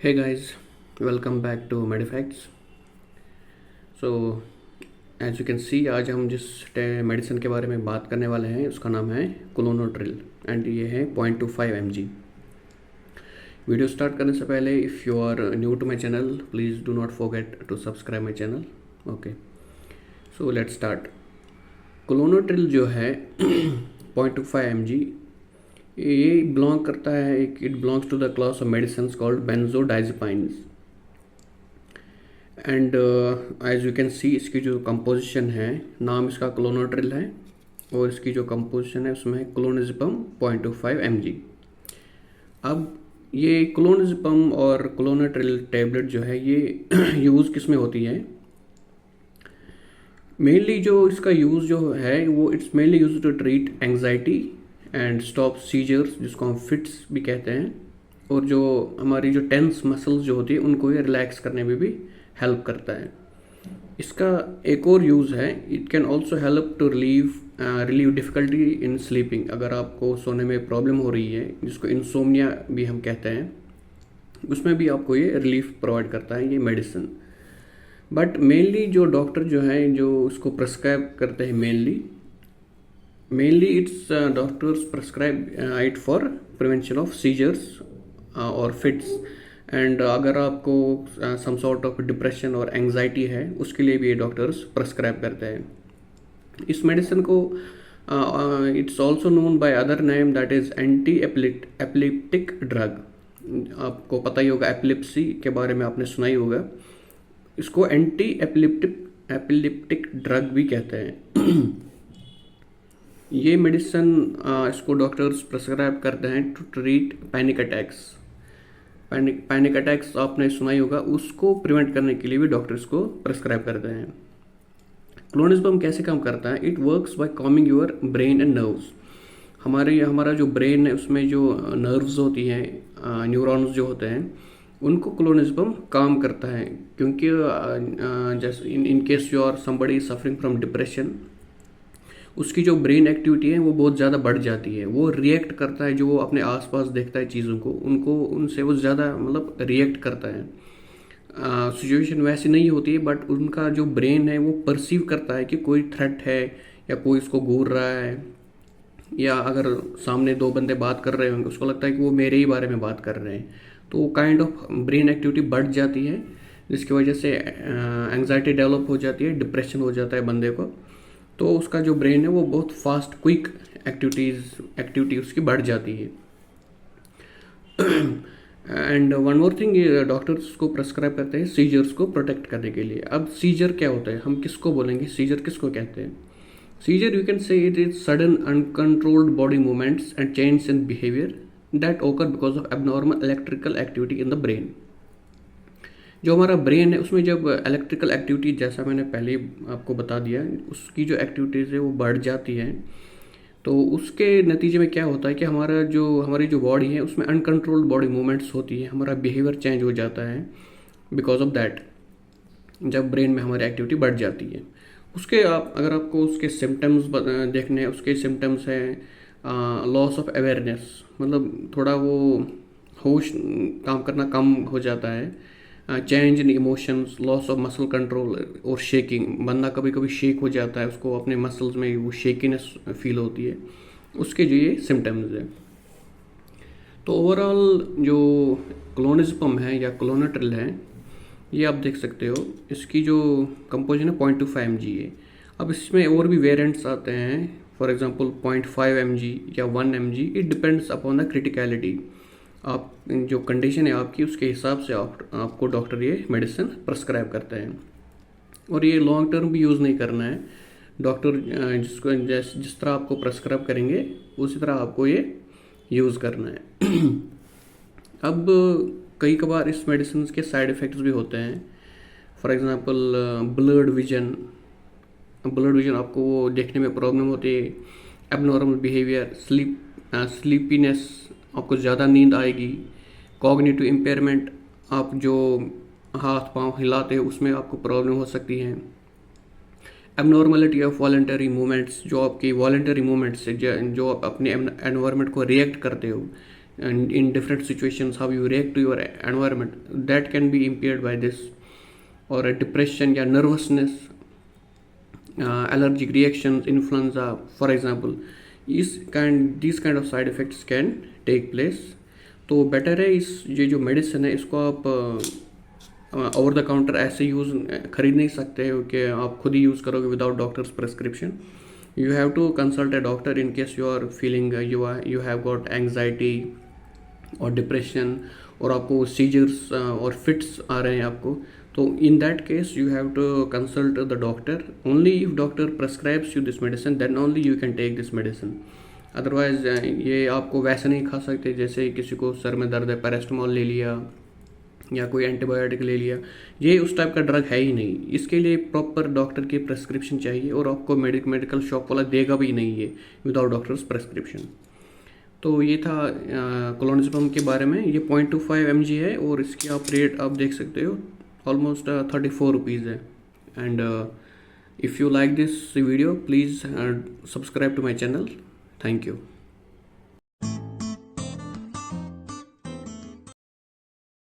Hey guys, welcome back to Medifacts. So as you can see, आज हम जिस medicine के बारे में बात करने वाले हैं उसका नाम है क्लोनोट्रिल एंड ये है 0.25 mg। वीडियो स्टार्ट करने से पहले if you are new to my channel please do not forget to subscribe my channel. Okay, so let's start. Clonotril जो है 0.25 mg, ये बिलोंग करता है, it belongs to the class of medicine called benzodiazepines and as you can see इसकी जो composition है, नाम इसका क्लोनोट्रिल है और इसकी जो कंपोजिशन है उसमें है क्लोनिज़ेपम 0.25 mg। अब ये क्लोनिज़ेपम और क्लोनोट्रिल टैबलेट जो है ये यूज़ किस में होती है? मेनली जो इसका यूज़ जो है वो it's mainly use to treat anxiety and stop seizures, जिसको हम फिट्स भी कहते हैं, और जो हमारी जो टेंस मसल्स जो होती है उनको ये रिलैक्स करने में भी हेल्प करता है। इसका एक और यूज़ है, it can also help to relieve difficulty in sleeping. अगर आपको सोने में प्रॉब्लम हो रही है, जिसको इंसोम्निया भी हम कहते हैं, उसमें भी आपको ये रिलीफ प्रोवाइड करता है ये मेडिसिन। बट मेनली जो डॉक्टर जो हैं जो उसको प्रेस्क्राइब करते हैं, mainly it's doctors prescribe it for prevention of seizures और फिट्स एंड अगर आपको सम सॉर्ट ऑफ डिप्रेशन और एंग्जाइटी है उसके लिए भी ये डॉक्टर्स प्रेस्क्राइब करते हैं इस मेडिसिन को। It's also known by other name that is anti epileptic drug. आपको पता ही होगा, एपिलेप्सी के बारे में आपने सुना ही होगा। इसको एंटी एपिलेप्टिक ड्रग भी कहते हैं। ये मेडिसिन इसको डॉक्टर्स प्रेस्क्राइब करते हैं to treat panic attacks. Panic attacks आपने सुना ही होगा, उसको प्रिवेंट करने के लिए भी डॉक्टर्स को प्रेस्क्राइब करते हैं। क्लोनिज़ेपम कैसे काम करता है? It works by combing your brain and nerves. हमारा जो ब्रेन है उसमें जो नर्व्स होती हैं, न्यूरॉन्स जो होते हैं, उनको क्लोनिज़ेपम काम करता है। क्योंकि जैसे in case you are somebody suffering from depression, उसकी जो ब्रेन एक्टिविटी है वो बहुत ज़्यादा बढ़ जाती है। वो रिएक्ट करता है, जो वो अपने आसपास देखता है चीज़ों को, उनसे वो ज़्यादा मतलब रिएक्ट करता है। सिचुएशन वैसी नहीं होती है बट उनका जो ब्रेन है वो परसीव करता है कि कोई थ्रेट है या कोई इसको घूर रहा है, या अगर सामने दो बंदे बात कर रहे होंगे उसको लगता है कि वो मेरे ही बारे में बात कर रहे हैं, तो काइंड ऑफ ब्रेन एक्टिविटी बढ़ जाती है, जिसकी वजह से एंग्जाइटी डेवलप हो जाती है, डिप्रेशन हो जाता है बंदे को। तो उसका जो ब्रेन है वो बहुत फास्ट क्विक एक्टिविटी उसकी बढ़ जाती है। And one more thing, doctors को प्रेस्क्राइब करते हैं सीजर्स को प्रोटेक्ट करने के लिए। अब सीजर क्या होता है, हम किसको बोलेंगे, सीजर किसको कहते हैं? Seizure you can say it is sudden uncontrolled body movements and change in behaviour that occur because of abnormal electrical activity in the brain. जो हमारा ब्रेन है उसमें जब इलेक्ट्रिकल एक्टिविटी, जैसा मैंने पहले आपको बता दिया, उसकी जो एक्टिविटीज़ है वो बढ़ जाती है, तो उसके नतीजे में क्या होता है कि हमारी जो बॉडी है उसमें अनकंट्रोल्ड बॉडी मूवमेंट्स होती है, हमारा बिहेवियर चेंज हो जाता है बिकॉज ऑफ दैट, जब ब्रेन में हमारी एक्टिविटी बढ़ जाती है। अगर आपको उसके सिम्टम्स देखने हैं, उसके सिम्टम्स हैं लॉस ऑफ अवेयरनेस, मतलब थोड़ा वो होश काम करना कम हो जाता है, change in emotions, loss of muscle control और शेकिंग। बंदा कभी कभी शेक हो जाता है, उसको अपने मसल्स में वो शेकीनेस फील होती है, उसके जो ये सिम्टम्स हैं। तो ओवरऑल जो क्लोनिज़ेपम है या क्लोनोट्रिल है, ये आप देख सकते हो, इसकी जो कंपोजिशन है 0.25 mg है। अब इसमें और भी वेरिएंट्स आते हैं, फॉर एग्जांपल 0.5 mg या 1 mg, it depends upon the criticality. आप जो कंडीशन है आपकी, उसके हिसाब से आपको डॉक्टर ये मेडिसिन प्रेस्क्राइब करते हैं। और ये लॉन्ग टर्म भी यूज़ नहीं करना है। डॉक्टर जिस तरह आपको प्रेस्क्राइब करेंगे उसी तरह आपको ये यूज़ करना है। अब कई कबार इस मेडिसिन के साइड इफ़ेक्ट्स भी होते हैं। फॉर एग्ज़ाम्पल ब्लर्ड विजन आपको वो देखने में प्रॉब्लम होती है, एबनॉर्मल बिहेवियर, स्लीपीनेस, आपको ज़्यादा नींद आएगी, कॉग्निटिव इम्पेयरमेंट, आप जो हाथ पांव हिलाते हैं उसमें आपको प्रॉब्लम हो सकती है, एबनॉर्मलिटी ऑफ वॉलंटरी मूवमेंट्स, जो आपकी वॉलंटरी मूवमेंट्स से जो आप अपने एनवायरनमेंट को रिएक्ट करते हो, and in different situations how you react to your environment, that can be impaired by this. Or a depression या nervousness, allergic reactions, influenza for example, these kind of side effects can take place. तो better है ये जो medicine है इसको आप over the counter ऐसे use खरीद नहीं सकते हो कि आप खुद ही यूज़ करोगे without doctors prescription. You have to consult a doctor in case you are feeling you have got anxiety or depression, और आपको सीजर्स और फिट्स आ रहे हैं आपको, तो in that case you have to consult the doctor. Only if doctor prescribes you this medicine, then only you can take this medicine. Otherwise ये आपको वैसे नहीं खा सकते जैसे किसी को सर में दर्द है पैरास्टामोल ले लिया या कोई एंटीबायोटिक ले लिया. ये उस टाइप का ड्रग है ही नहीं. इसके लिए प्रॉपर डॉक्टर की प्रेस्क्रिप्शन चाहिए, और आपको मेडिकल शॉप वाला देगा भी नहीं ये विदाउट डॉक्टर्स प्रेस्क्रिप्शन. तो ये था क्लोनazepam के बारे में. ये 0.25 mg है और इसकी आप रेट आप देख सकते हो ऑलमोस्ट 34 रुपीज़ है. And if you like this video please subscribe to my channel. Thank you.